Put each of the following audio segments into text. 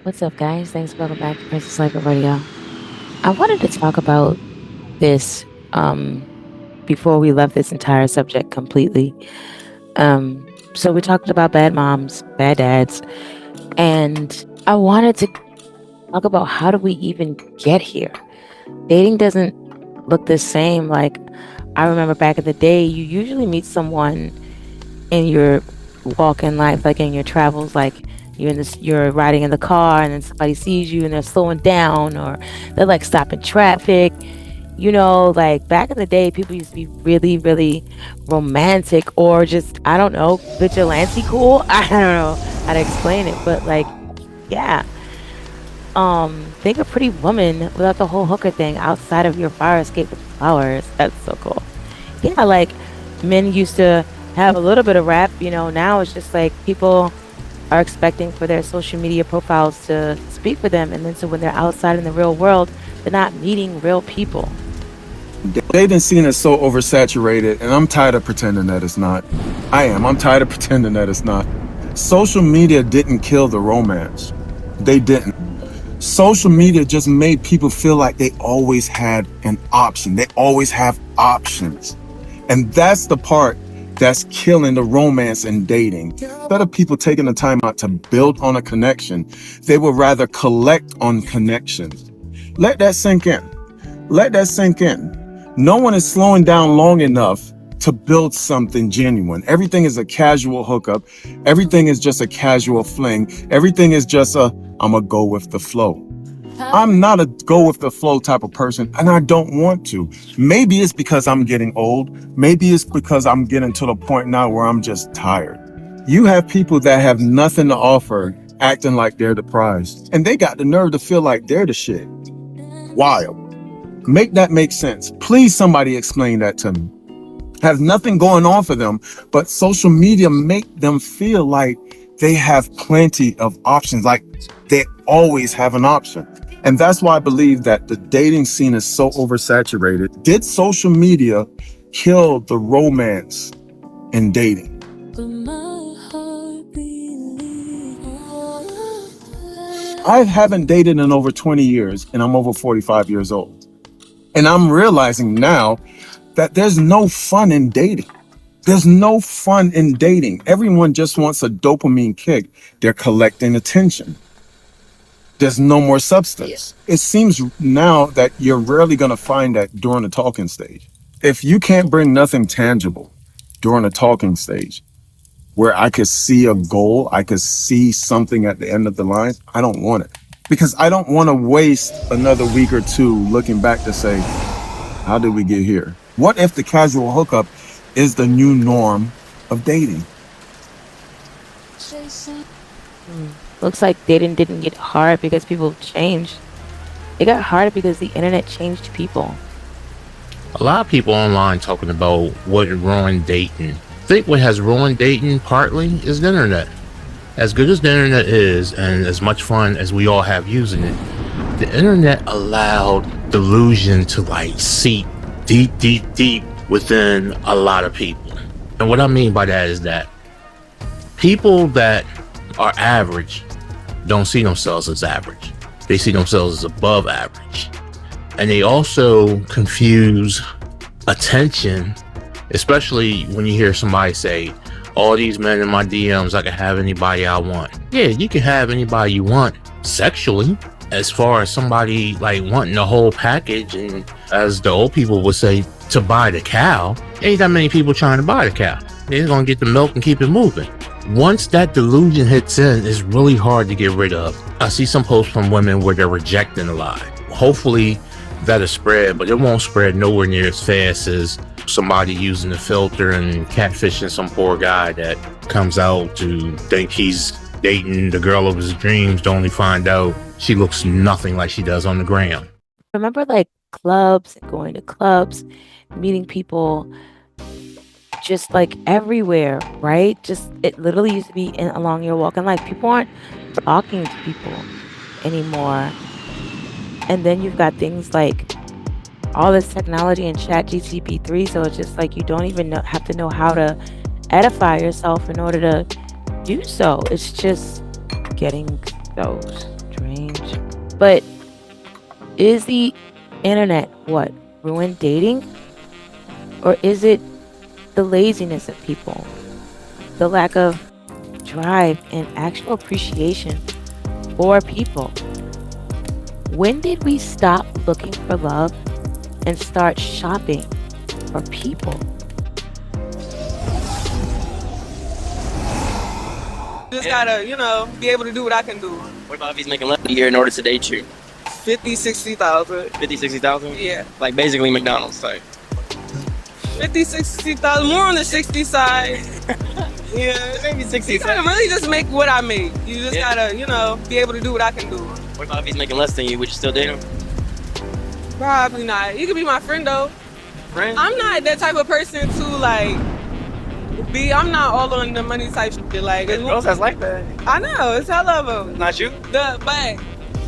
What's up, guys? Thanks for welcome back to Princess Life of Radio. I wanted to talk about this before we left this entire subject completely. So we talked about bad moms, bad dads, and I wanted to talk about how do we even get here? Dating doesn't look the same. Like I remember back in the day, you usually meet someone in your walk in life, like in your travels, like you're riding in the car and then somebody sees you and they're slowing down or they're like stopping traffic. Like back in the day, people used to be really, really romantic or just, I don't know, vigilante cool. I don't know how to explain it, but like, yeah. Think a pretty woman without the whole hooker thing outside of your fire escape with flowers. That's so cool. Yeah, like men used to have a little bit of rap, now it's just like people are expecting for their social media profiles to speak for them. And then so when they're outside in the real world, they're not meeting real people. Dating scene is so oversaturated, and I'm tired of pretending that it's not. I am. I'm tired of pretending that it's not. Social media didn't kill the romance. They didn't. Social media just made people feel like they always had an option. They always have options. And that's the part that's killing the romance in dating. Instead of people taking the time out to build on a connection, they would rather collect on connections. Let that sink in. Let that sink in. No one is slowing down long enough to build something genuine. Everything is a casual hookup. Everything is just a casual fling. Everything is just I'm a go with the flow. I'm not a go with the flow type of person, and I don't want to. Maybe it's because I'm getting old. Maybe it's because I'm getting to the point now where I'm just tired. You have people that have nothing to offer acting like they're the prize, and they got the nerve to feel like they're the shit. Wild. Make that make sense. Please, somebody explain that to me. Has nothing going on for them, but social media make them feel like they have plenty of options, like they always have an option. And that's why I believe that the dating scene is so oversaturated. Did social media kill the romance in dating? I haven't dated in over 20 years, and I'm over 45 years old. And I'm realizing now that there's no fun in dating. There's no fun in dating. Everyone just wants a dopamine kick. They're collecting attention. There's no more substance. It seems now that you're rarely going to find that during the talking stage. If you can't bring nothing tangible during the talking stage, where I could see a goal, I could see something at the end of the line, I don't want it. Because I don't want to waste another week or two looking back to say, how did we get here? What if the casual hookup is the new norm of dating? Hmm. Looks like dating didn't get hard because people changed. It got harder because the internet changed people. A lot of people online talking about what ruined dating. I think what has ruined dating partly is the internet. As good as the internet is, and as much fun as we all have using it, the internet allowed delusion to like seep deep, deep, deep within a lot of people. And what I mean by that is that people that are average don't see themselves as average. They see themselves as above average. And they also confuse attention, especially when you hear somebody say, all these men in my DMs, I can have anybody I want. Yeah, you can have anybody you want sexually. As far as somebody like wanting the whole package, and as the old people would say, to buy the cow, ain't that many people trying to buy the cow. They're gonna get the milk and keep it moving. Once that delusion hits in, it's really hard to get rid of. I see some posts from women where they're rejecting a lot. Hopefully that'll spread, but it won't spread nowhere near as fast as somebody using the filter and catfishing some poor guy that comes out to think he's dating the girl of his dreams to only find out she looks nothing like she does on the gram. Remember like clubs and going to clubs, meeting people just like everywhere, right? Just it literally used to be along your walk in life. People aren't talking to people anymore. And then you've got things like all this technology and chat GTP3, so it's just like you don't even have to know how to edify yourself in order to do so. It's just getting those strange. But is the internet what? Ruined dating? Or is it the laziness of people? The lack of drive and actual appreciation for people? When did we stop looking for love and start shopping for people? Just gotta, be able to do what I can do. What about if he's making less a year in order to date you? 50, 60,000. 50, 60,000? Yeah. Like basically McDonald's type. 50, 60,000. More on the 60 side. Yeah. Maybe 60. You gotta really just make what I make. You just gotta, be able to do what I can do. What about if he's making less than you? Would you still date him? Probably not. You could be my friend though. Friend? I'm not that type of person to I'm not all on the money type shit. Like, Girls that's like that. I know, it's hell of them. Not you? But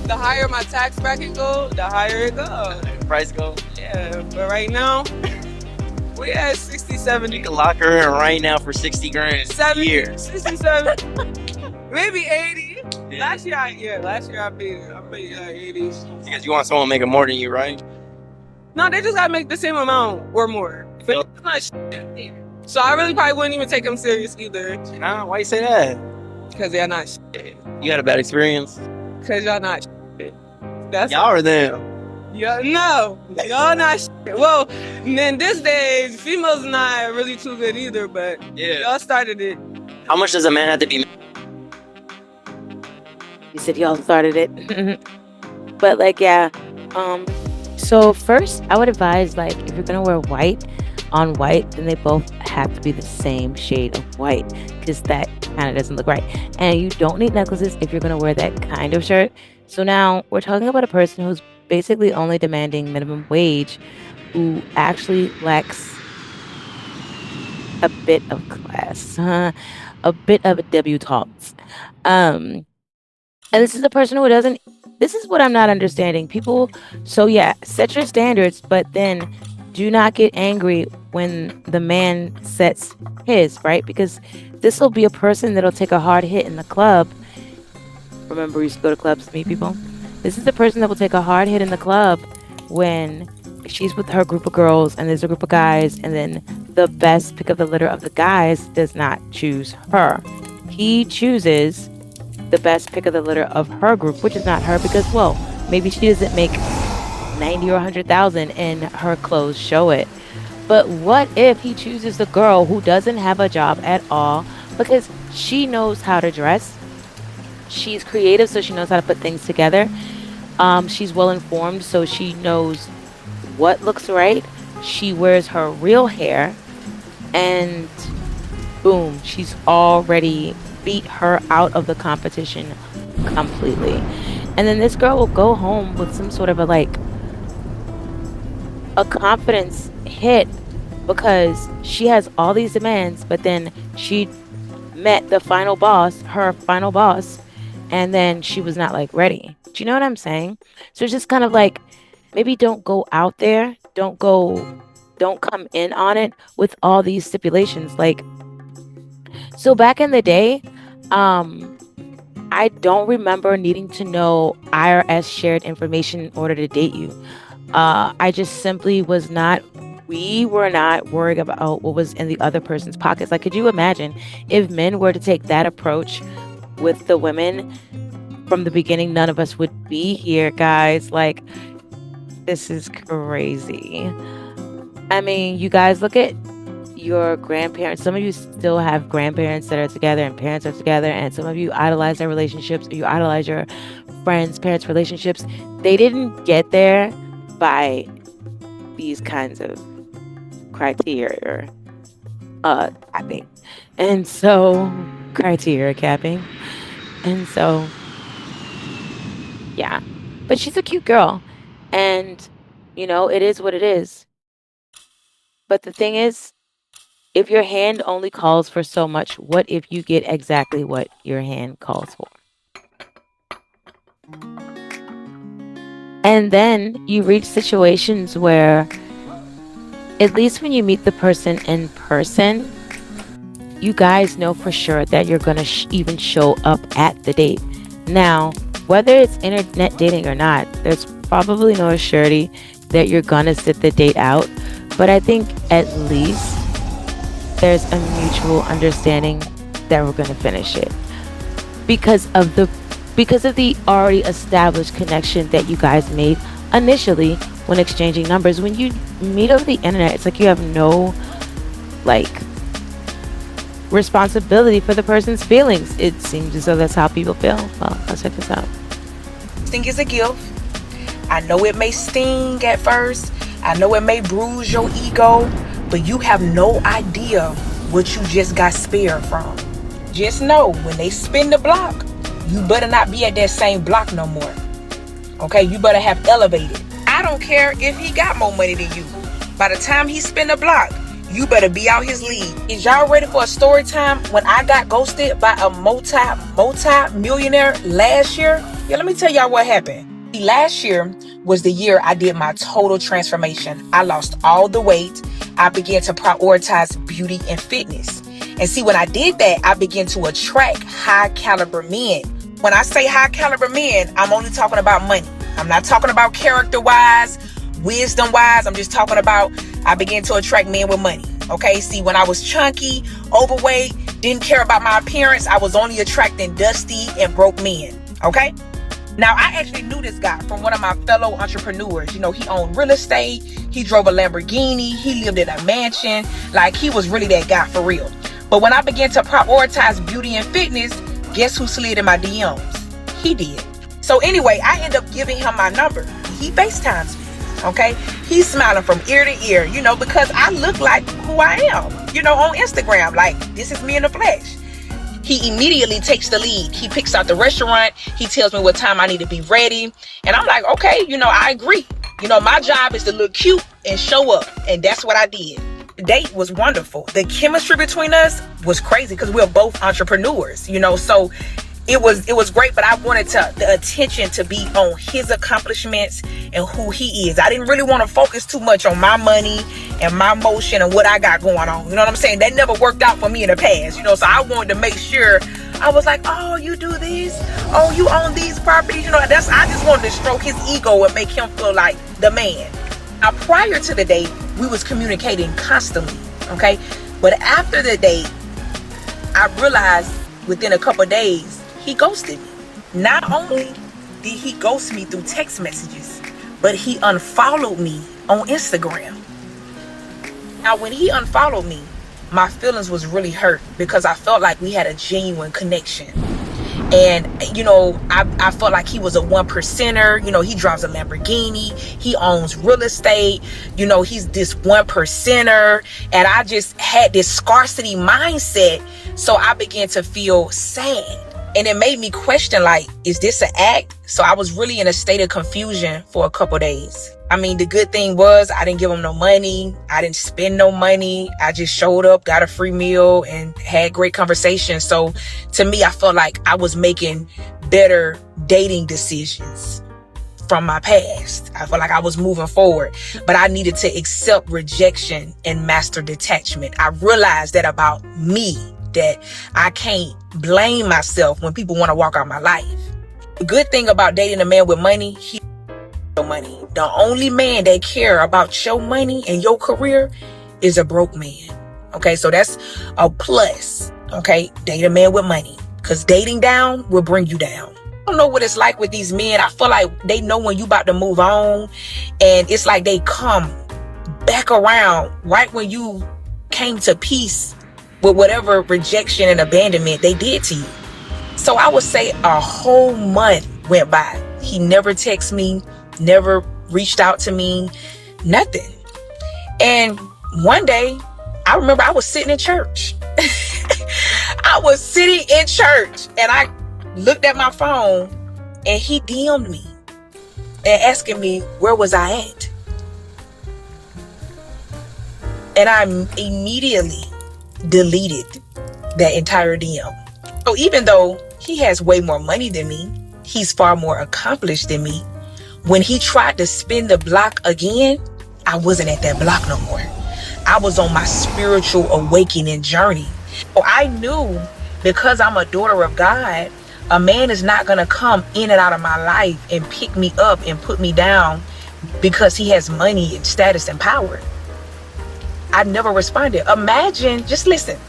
the higher my tax bracket go, the higher it goes. Price go. Yeah, but right now, we at 60, 70. You can lock her in right now for 60 grand. 70, Year. 67, maybe 80. Yeah. Last year I paid like 80. Because you want someone making more than you, right? No, they just gotta make the same amount or more. But it's not shit. So I really probably wouldn't even take them serious either. Nah, why you say that? Because they're not shit. You had a bad experience? Because y'all not shit. That's Y'all or them? no, y'all not shit. Well, in this day, females not really too good either, but Yeah. y'all started it. How much does a man have to be? You said y'all started it. But yeah. So first I would advise, if you're gonna wear white on white, then they both have to be the same shade of white, because that kind of doesn't look right. And you don't need necklaces if you're gonna wear that kind of shirt. So now we're talking about a person who's basically only demanding minimum wage, who actually lacks a bit of class, a bit of a debutante. And this is a person who doesn't. This is what I'm not understanding. People, so yeah, set your standards, but then do not get angry when the man sets his, right? Because this will be a person that'll take a hard hit in the club. Remember, we used to go to clubs to meet people? This is the person that will take a hard hit in the club when she's with her group of girls and there's a group of guys, and then the best pick of the litter of the guys does not choose her. He chooses the best pick of the litter of her group, which is not her, because, well, maybe she doesn't make 90 or 100,000 and her clothes show it. But what if he chooses the girl who doesn't have a job at all because she knows how to dress? She's creative, so she knows how to put things together. She's well informed, so she knows what looks right. She wears her real hair, and boom, she's already beat her out of the competition completely. And then this girl will go home with some sort of a confidence hit, because she has all these demands, but then she met her final boss, and then she was not ready. Do you know what I'm saying? So it's just kind of maybe don't go out there, don't come in on it with all these stipulations. So back in the day, I don't remember needing to know IRS shared information in order to date you. I just simply we were not worried about what was in the other person's pockets. Could you imagine if men were to take that approach with the women from the beginning? None of us would be here, guys. This is crazy. I mean, you guys look at your grandparents. Some of you still have grandparents that are together and parents are together, and some of you idolize their relationships, or you idolize your friends' parents' relationships. They didn't get there by these kinds of criteria capping. And so criteria capping. And so yeah. But she's a cute girl. And it is what it is. But the thing is, if your hand only calls for so much, what if you get exactly what your hand calls for? And then you reach situations where, at least when you meet the person in person, you guys know for sure that you're going to even show up at the date. Now, whether it's internet dating or not, there's probably no surety that you're gonna sit the date out. But I think at least there's a mutual understanding that we're gonna finish it because of the already established connection that you guys made initially when exchanging numbers. When you meet over the internet, it's like you have no like responsibility for the person's feelings. It seems as though that's how people feel. Well, let's check this out. Think is a gift. I know it may sting at first. I know it may bruise your ego, but you have no idea what you just got spared from. Just know when they spin the block, you better not be at that same block no more. Okay, you better have elevated. I don't care if he got more money than you. By the time he spin the block, you better be out his league. Is y'all ready for a story time when I got ghosted by a multi-millionaire last year? Yeah, let me tell y'all what happened. Last year was the year I did my total transformation. I lost all the weight. I began to prioritize beauty and fitness. And see, when I did that, I began to attract high caliber men. When I say high caliber men, I'm only talking about money. I'm not talking about character wise, wisdom wise. I'm just talking about I began to attract men with money. Okay, see, when I was chunky, overweight, didn't care about my appearance, I was only attracting dusty and broke men. Okay. Now, I actually knew this guy from one of my fellow entrepreneurs. You know, he owned real estate. He drove a Lamborghini. He lived in a mansion. Like, he was really that guy for real. But when I began to prioritize beauty and fitness, guess who slid in my DMs? He did. So anyway, I end up giving him my number. He FaceTimes me, okay? He's smiling from ear to ear, you know, because I look like who I am, you know, on Instagram. Like, this is me in the flesh. He immediately takes the lead. He picks out the restaurant. He tells me what time I need to be ready. And I'm like, okay, you know, I agree. You know, my job is to look cute and show up. And that's what I did. The date was wonderful. The chemistry between us was crazy because we're both entrepreneurs, you know, so it was great, but I wanted the attention to be on his accomplishments and who he is. I didn't really want to focus too much on my money and my motion and what I got going on. You know what I'm saying? That never worked out for me in the past, you know, so I wanted to make sure I was like, oh, you do this? Oh, you own these properties? You know, I just wanted to stroke his ego and make him feel like the man. Now, prior to the date, we was communicating constantly, okay? But after the date, I realized within a couple of days, he ghosted me. Not only did he ghost me through text messages, but he unfollowed me on Instagram. Now, when he unfollowed me, my feelings was really hurt because I felt like we had a genuine connection. And, you know, I felt like he was a one percenter. You know, he drives a Lamborghini. He owns real estate. You know, he's this one percenter. And I just had this scarcity mindset. So I began to feel sad. And it made me question, like, is this an act? So I was really in a state of confusion for a couple days. I mean, the good thing was I didn't give him no money. I didn't spend no money. I just showed up, got a free meal, and had great conversation. So to me, I felt like I was making better dating decisions from my past. I felt like I was moving forward, but I needed to accept rejection and master detachment. I realized that about me, that I can't blame myself when people want to walk out my life. The good thing about dating a man with money, he your money. The only man that care about your money and your career is a broke man. Okay, so that's a plus. Okay, date a man with money, because dating down will bring you down. I don't know what it's like with these men. I feel like they know when you about to move on, and it's like they come back around right when you came to peace with whatever rejection and abandonment they did to you. So I would say a whole month went by. He never texted me, never reached out to me, nothing. And one day, I remember I was sitting in church. I was sitting in church and I looked at my phone and he DM'd me and asking me where was I at. And I immediately deleted that entire DM. So even though he has way more money than me, he's far more accomplished than me, when he tried to spin the block again, I wasn't at that block no more. I was on my spiritual awakening journey. So I knew, because I'm a daughter of God, A man is not going to come in and out of my life and pick me up and put me down because he has money and status and power. I never responded. Imagine, just listen.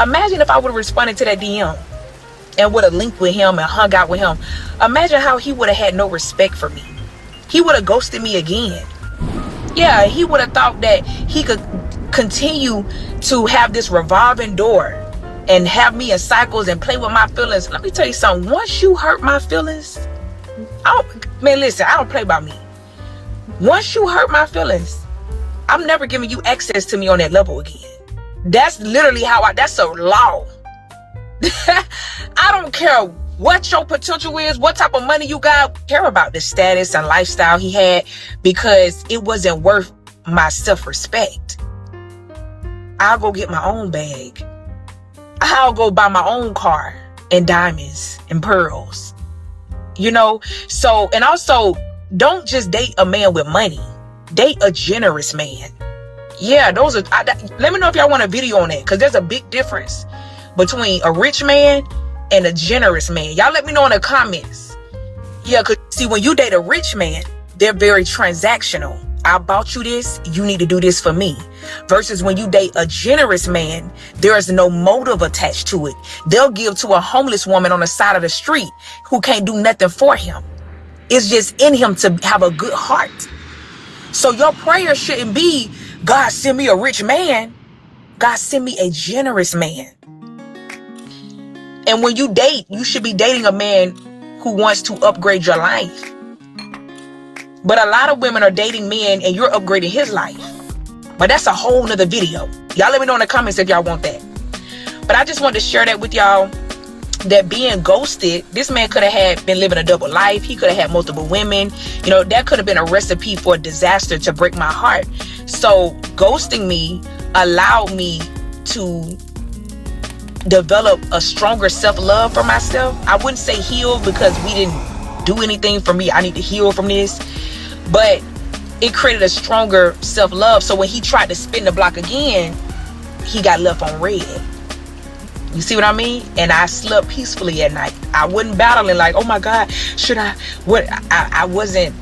Imagine if I would have responded to that DM and would have linked with him and hung out with him. Imagine how he would have had no respect for me. He would have ghosted me again. Yeah, he would have thought that he could continue to have this revolving door and have me in cycles and play with my feelings. Let me tell you something. Once you hurt my feelings, man, listen, I don't play by me. Once you hurt my feelings, I'm never giving you access to me on that level again. That's literally that's a law. I don't care what your potential is, what type of money you got. I care about the status and lifestyle he had, because it wasn't worth my self-respect. I'll go get my own bag. I'll go buy my own car and diamonds and pearls. So, and also, don't just date a man with money. Date a generous man. Yeah, let me know if y'all want a video on that, because there's a big difference between a rich man and a generous man. Y'all let me know in the comments. Yeah, because see, when you date a rich man, they're very transactional. I bought you this, you need to do this for me. Versus when you date a generous man, there is no motive attached to it. They'll give to a homeless woman on the side of the street who can't do nothing for him. It's just in him to have a good heart. So your prayer shouldn't be, God, send me a rich man. God, send me a generous man. And when you date, you should be dating a man who wants to upgrade your life. But a lot of women are dating men and you're upgrading his life. But that's a whole nother video. Y'all let me know in the comments if y'all want that. But I just wanted to share that with y'all, that being ghosted, this man could have been living a double life. He could have had multiple women. That could have been a recipe for a disaster to break my heart. So ghosting me allowed me to develop a stronger self-love for myself. I wouldn't say heal, because we didn't do anything for me. I need to heal from this. But it created a stronger self-love. So when he tried to spin the block again, he got left on red. You see what I mean? And I slept peacefully at night. I wasn't battling like, oh my God, should I? What? I wasn't.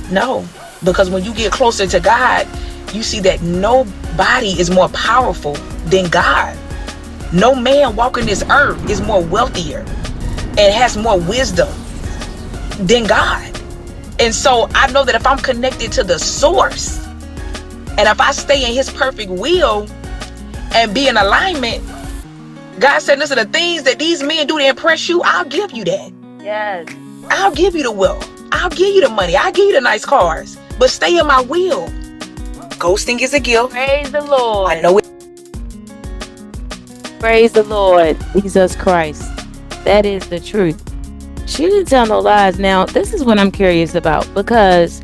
No. Because when you get closer to God, you see that nobody is more powerful than God. No man walking this earth is more wealthier and has more wisdom than God. And so I know that if I'm connected to the source, and if I stay in his perfect will and be in alignment, God said, listen, the things that these men do to impress you, I'll give you that. Yes. I'll give you the wealth. I'll give you the money. I'll give you the nice cars. But stay in my will. Ghosting is a gift. Praise the Lord. I know it. Praise the Lord. Jesus Christ. That is the truth. She didn't tell no lies. Now, this is what I'm curious about, because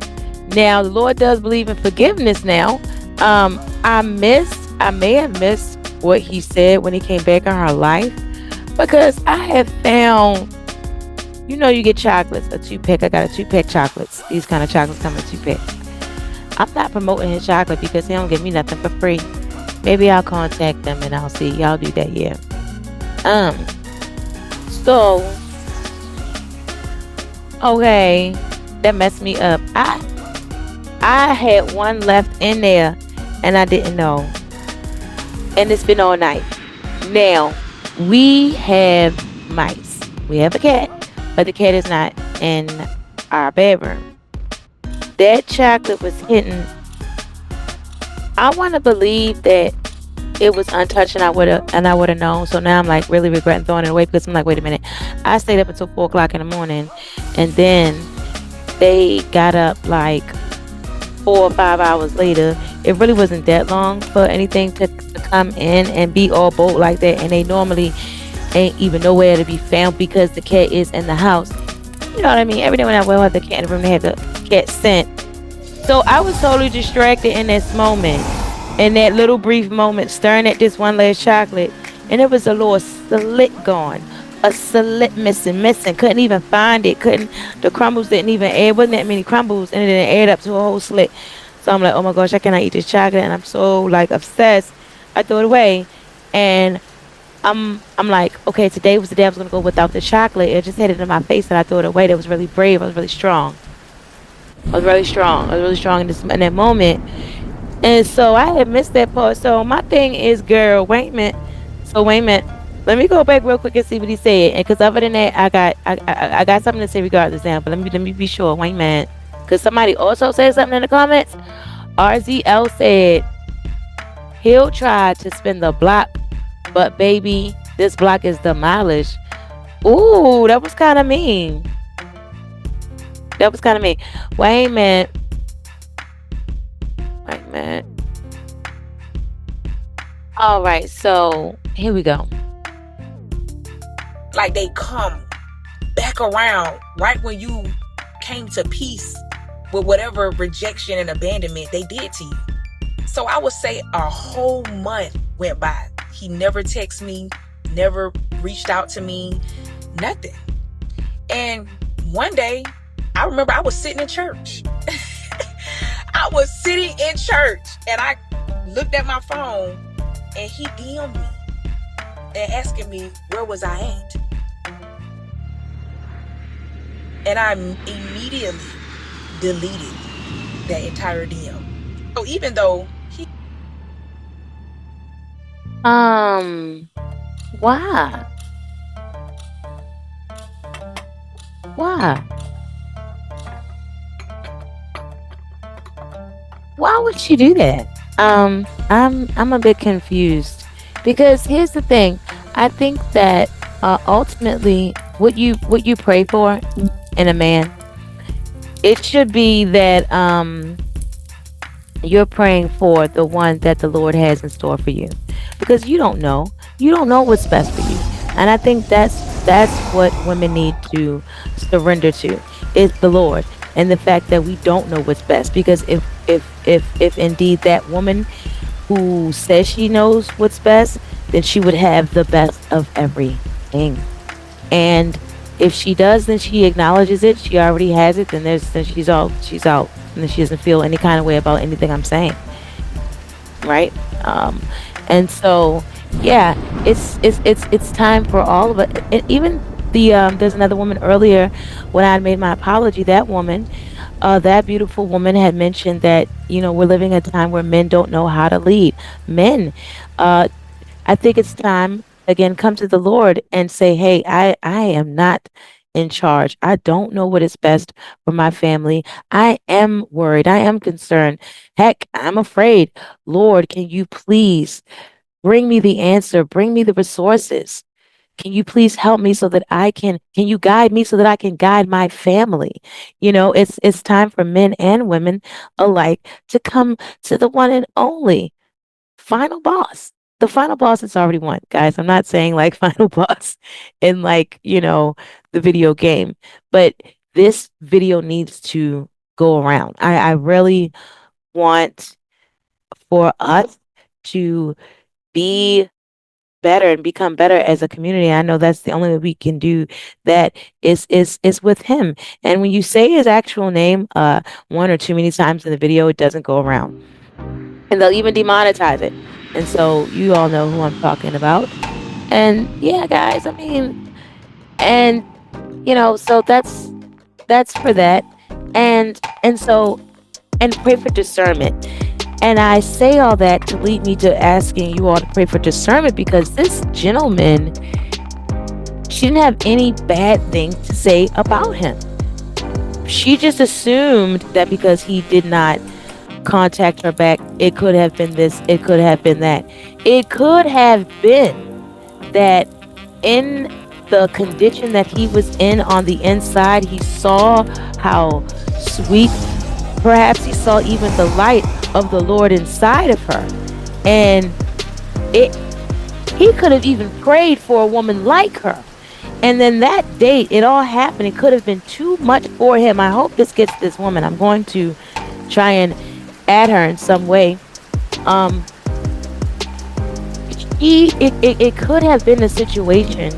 now the Lord does believe in forgiveness now. I may have missed what he said when he came back in her life, because I have found, you get chocolates, a 2-pack. I got a 2-pack chocolates. These kind of chocolates come in 2-pack. I'm not promoting his chocolate because he don't give me nothing for free. Maybe I'll contact them and I'll see. Y'all do that, yeah. So, okay, that messed me up. I had one left in there and I didn't know. And it's been all night. Now, we have mice. We have a cat, but the cat is not in our bedroom. That chocolate was hidden. I want to believe that it was untouched and I would have known. So now I'm like really regretting throwing it away, because I'm like, wait a minute. I stayed up until 4 o'clock in the morning, and then they got up like 4 or 5 hours later. It really wasn't that long for anything to come in and be all bold like that, and they normally ain't even nowhere to be found because the cat is in the house. You know what I mean? Every day when I will have the cat in the room, they have the cat scent. So I was totally distracted in this moment, in that little brief moment, staring at this one last chocolate, and it was a little slit gone, a slit missing. Couldn't even find it. The crumbles didn't even add. Wasn't that many crumbles, and it didn't add up to a whole slit. So I'm like, oh my gosh, I cannot eat this chocolate, and I'm so like obsessed. I threw it away, and I'm like, okay, today was the day I was gonna go without the chocolate. It just hit it in my face and I threw it away. That was really brave. I was really strong. I was really strong. I was really strong in that moment. And so I had missed that part. So my thing is, girl, wait a minute. So wait a minute. Let me go back real quick and see what he said. And because other than that, I got something to say regardless now. But let me be sure. Wait a minute. Because somebody also said something in the comments. RZL said he'll try to spin the block, but baby, this block is demolished. Ooh, that was kind of mean. That was kind of mean. Wait a minute. Wait a minute. All right, so here we go. Like they come back around right when you came to peace with whatever rejection and abandonment they did to you. So I would say a whole month went by. He never texted me, never reached out to me, nothing. And one day, I remember I was sitting in church. I was sitting in church and I looked at my phone and he DM'd me and asking me where was I at. And I immediately deleted that entire DM. So even though he Why? Why? Why would she do that? I'm a bit confused because here's the thing. I think that ultimately, what you pray for in a man, it should be that you're praying for the one that the Lord has in store for you, because you don't know what's best for you, and I think that's what women need to surrender to, is the Lord, and the fact that we don't know what's best, because if indeed that woman who says she knows what's best, then she would have the best of everything. And if she does, then she acknowledges it. She already has it. Then she's out, and then she doesn't feel any kind of way about anything I'm saying, right? And so yeah, it's time for all of it. Even there's another woman earlier when I made my apology. That woman, that beautiful woman, had mentioned that we're living a time where men don't know how to lead. Men, uh, I think it's time again, come to the Lord and say, hey, I am not in charge. I don't know what is best for my family. I am worried. I am concerned. Heck, I'm afraid. Lord, can you please bring me the answer? Bring me the resources. Can you please help me so that can you guide me so that I can guide my family? It's time for men and women alike to come to the one and only final boss. The final boss is already won, guys. I'm not saying like final boss in like, the video game, but this video needs to go around. I really want for us to be better and become better as a community. I know that's the only way we can do that is with him. And when you say his actual name one or too many times in the video, it doesn't go around. And they'll even demonetize it. And so you all know who I'm talking about. And yeah, guys, I mean, and so that's for that. And pray for discernment. And I say all that to lead me to asking you all to pray for discernment, because this gentleman, she didn't have any bad thing to say about him. She just assumed that because he did not contact her back, it could have been this, it could have been that. It could have been that in the condition that he was in on the inside, he saw how sweet, perhaps he saw even the light of the Lord inside of her. And he could have even prayed for a woman like her. And then that date, it all happened. It could have been too much for him. I hope this gets this woman. I'm going to try and add her in some way. It could have been a situation,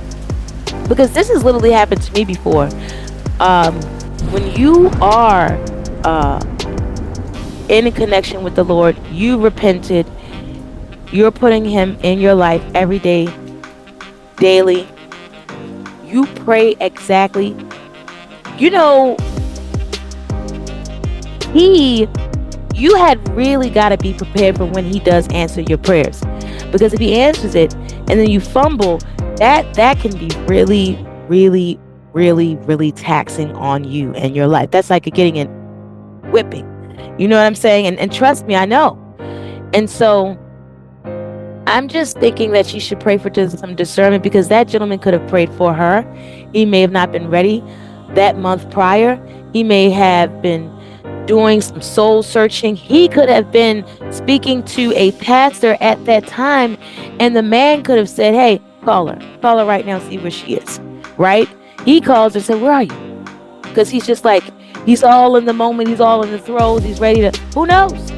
because this has literally happened to me before. When you are in a connection with the Lord, you repented, you're putting him in your life every day, daily. You pray exactly. You know, you had really got to be prepared for when he does answer your prayers. Because if he answers it and then you fumble, that can be really, really, really, really taxing on you and your life. That's like getting a whipping. You know what I'm saying? And trust me, I know. And so I'm just thinking that she should pray for just some discernment, because that gentleman could have prayed for her. He may have not been ready that month prior. He may have been doing some soul searching. He could have been speaking to a pastor at that time, and the man could have said, hey, call her right now, see where she is, right? He calls her and said, where are you? Because he's just like, he's all in the moment, he's all in the throes, he's ready to, who knows?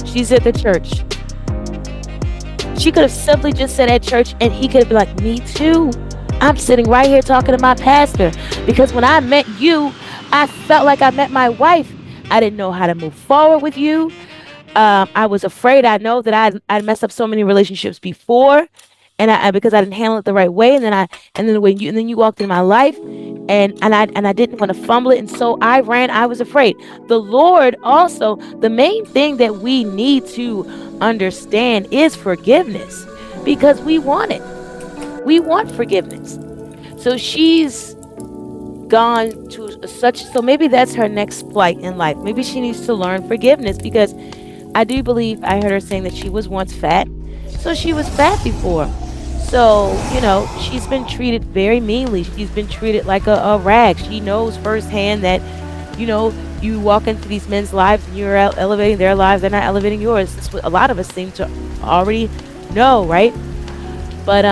She's at the church. She could have simply just said at church, and he could have been like, me too. I'm sitting right here talking to my pastor, because when I met you, I felt like I met my wife. I didn't know how to move forward with you. I was afraid. I know that I'd messed up so many relationships before, and I because I didn't handle it the right way. And then you walked in my life, and I didn't want to fumble it, and so I ran. I was afraid. The Lord also, the main thing that we need to understand is forgiveness, because we want it. We want forgiveness. So she's gone to so maybe that's her next flight in life. Maybe she needs to learn forgiveness, because I do believe I heard her saying that she was once fat. So she was fat before. So, she's been treated very meanly. She's been treated like a rag. She knows firsthand that, you walk into these men's lives and you're elevating their lives. They're not elevating yours. That's what a lot of us seem to already know, right? But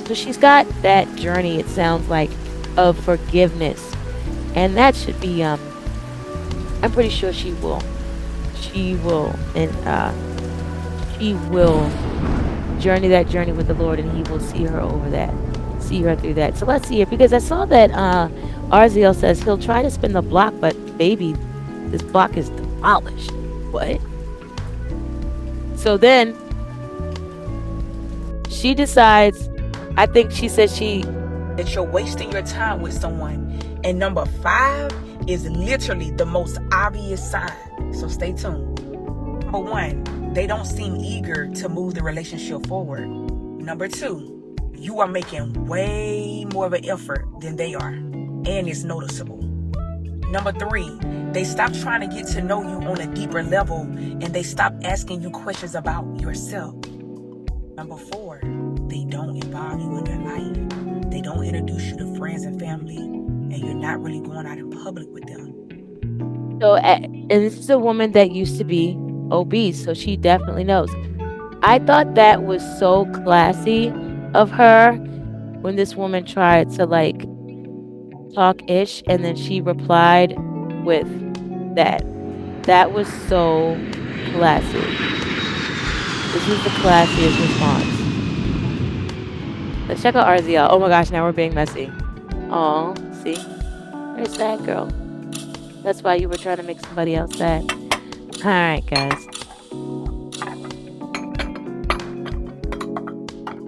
so she's got that journey, it sounds like, of forgiveness. And that should be I'm pretty sure she will. She will journey that journey with the Lord, and he will see her over that. See her through that. So let's see it, because I saw that RZL says he'll try to spin the block, but baby, this block is demolished. What? So then she decides, I think she said that you're wasting your time with someone. And number 5 is literally the most obvious sign. So stay tuned. Number 1, they don't seem eager to move the relationship forward. Number 2, you are making way more of an effort than they are, and it's noticeable. Number 3, they stop trying to get to know you on a deeper level, and they stop asking you questions about yourself. Number 4, they don't involve you in their life. They don't introduce you to friends and family, and you're not really going out in public with them. So, and this is a woman that used to be obese, so she definitely knows. I thought that was so classy of her when this woman tried to talk ish, and then she replied with that. That was so classy. This is the classiest response. Let's check out RZL. Oh my gosh, now we're being messy. Oh, see? There's that girl. That's why you were trying to make somebody else sad. Alright, guys.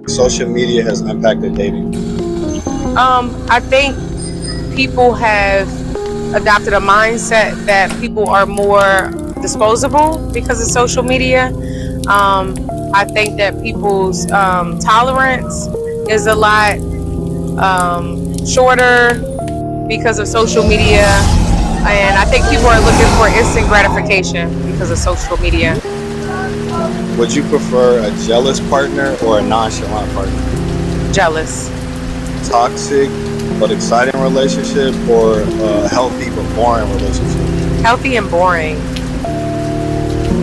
Social media has impacted dating. I think people have adopted a mindset that people are more disposable because of social media. I think that people's tolerance is a lot shorter because of social media, and I think people are looking for instant gratification because of social media. Would you prefer a jealous partner or a nonchalant partner? Jealous. Toxic but exciting relationship, or a healthy but boring relationship? Healthy and boring.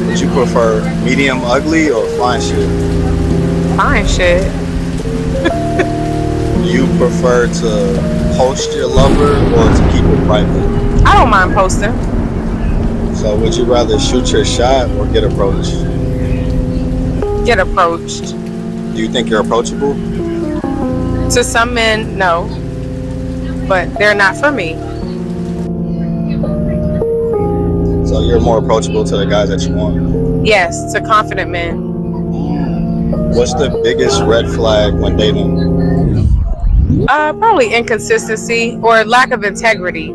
Would you prefer medium ugly or fine shit? Fine shit. Do you prefer to post your lover or to keep it private? I don't mind posting. So would you rather shoot your shot or get approached? Get approached. Do you think you're approachable? To some men, no. But they're not for me. So you're more approachable to the guys that you want? Yes, to confident men. What's the biggest red flag when dating? Probably inconsistency or lack of integrity.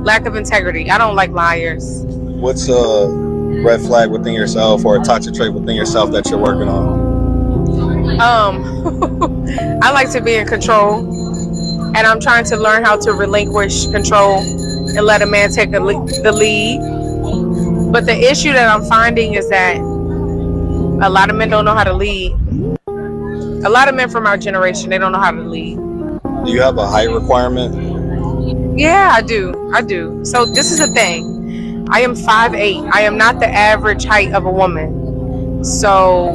Lack of integrity. I don't like liars. What's a red flag within yourself or a toxic trait within yourself that you're working on? I like to be in control, and I'm trying to learn how to relinquish control and let a man take the lead. But the issue that I'm finding is that a lot of men don't know how to lead. A lot of men from our generation, they don't know how to lead. Do you have a height requirement? Yeah, I do. I do. So this is the thing. I am 5'8". I am not the average height of a woman. So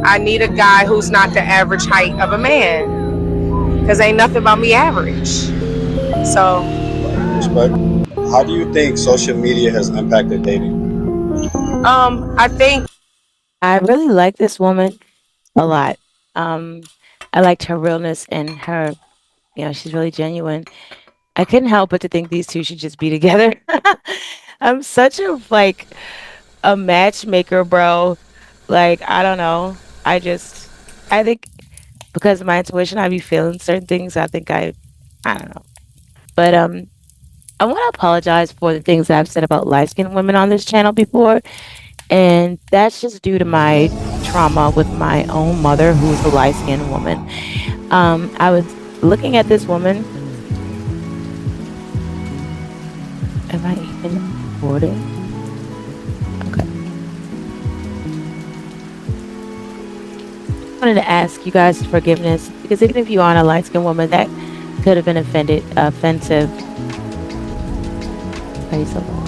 I need a guy who's not the average height of a man. Because ain't nothing about me average. So Respect. How do you think social media has impacted dating? I think I really like this woman a lot. Um, I liked her realness and her, she's really genuine. I couldn't help but to think these two should just be together. I'm such a like a matchmaker, bro. Like, I don't know. I think because of my intuition, I be feeling certain things. I don't know. But I want to apologize for the things that I've said about light skinned women on this channel before. And that's just due to my trauma with my own mother, who's a light skinned woman. I was looking at this woman. Am I even recording? Okay. I wanted to ask you guys forgiveness because even if you aren't a light skinned woman, that could have been offensive. Praise the Lord.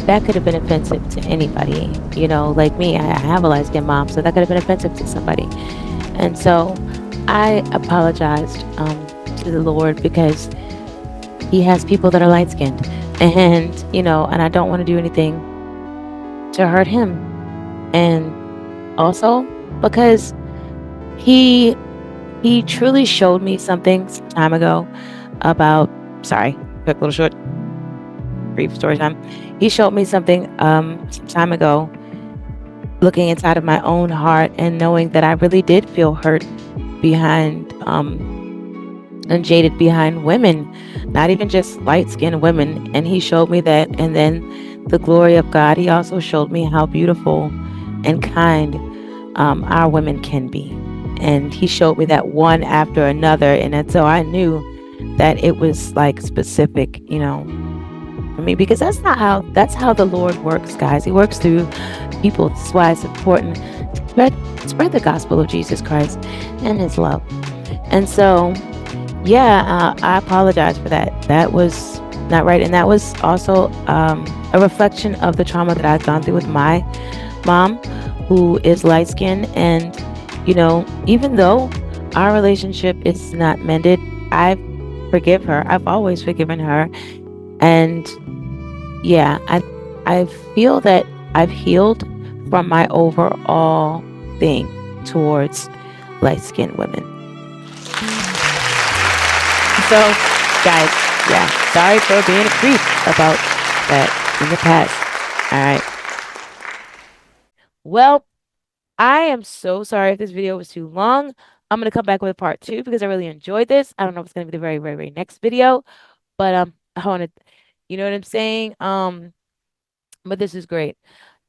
That could have been offensive to anybody, like me. I have a light skinned mom, so that could have been offensive to somebody. And so I apologized to the Lord because He has people that are light skinned, and and I don't want to do anything to hurt Him, and also because He truly showed me something some time ago about. Sorry, quick little short brief story time. He showed me something some time ago, looking inside of my own heart and knowing that I really did feel hurt behind and jaded behind women, not even just light-skinned women. And He showed me that. And then the glory of God, He also showed me how beautiful and kind our women can be. And He showed me that one after another. And so I knew that it was like specific, for me, because that's how the Lord works, guys. He works through people. That's why it's important to spread the gospel of Jesus Christ and His love. And so, yeah, I apologize for that. That was not right. And that was also a reflection of the trauma that I've gone through with my mom, who is light skinned. And, even though our relationship is not mended, I forgive her. I've always forgiven her. And yeah, I feel that I've healed from my overall thing towards light-skinned women. So, guys, yeah, sorry for being a creep about that in the past. All right. Well, I am so sorry if this video was too long. I'm gonna come back with a part 2 because I really enjoyed this. I don't know if it's gonna be the very, very, very next video, but I want to, you know what I'm saying? But this is great.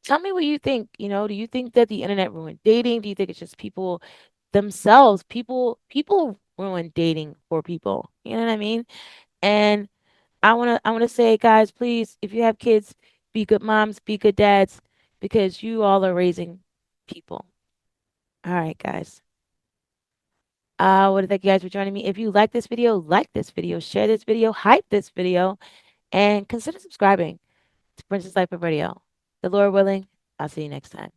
Tell me what you think. Do you think that the internet ruined dating? Do you think it's just people themselves? People ruin dating for people. You know what I mean? And I wanna say, guys, please, if you have kids, be good moms, be good dads, because you all are raising people. All right, guys. I want to thank you guys for joining me. If you like this video, share this video, hype this video, and consider subscribing to Princess Life of Radio. The Lord willing, I'll see you next time.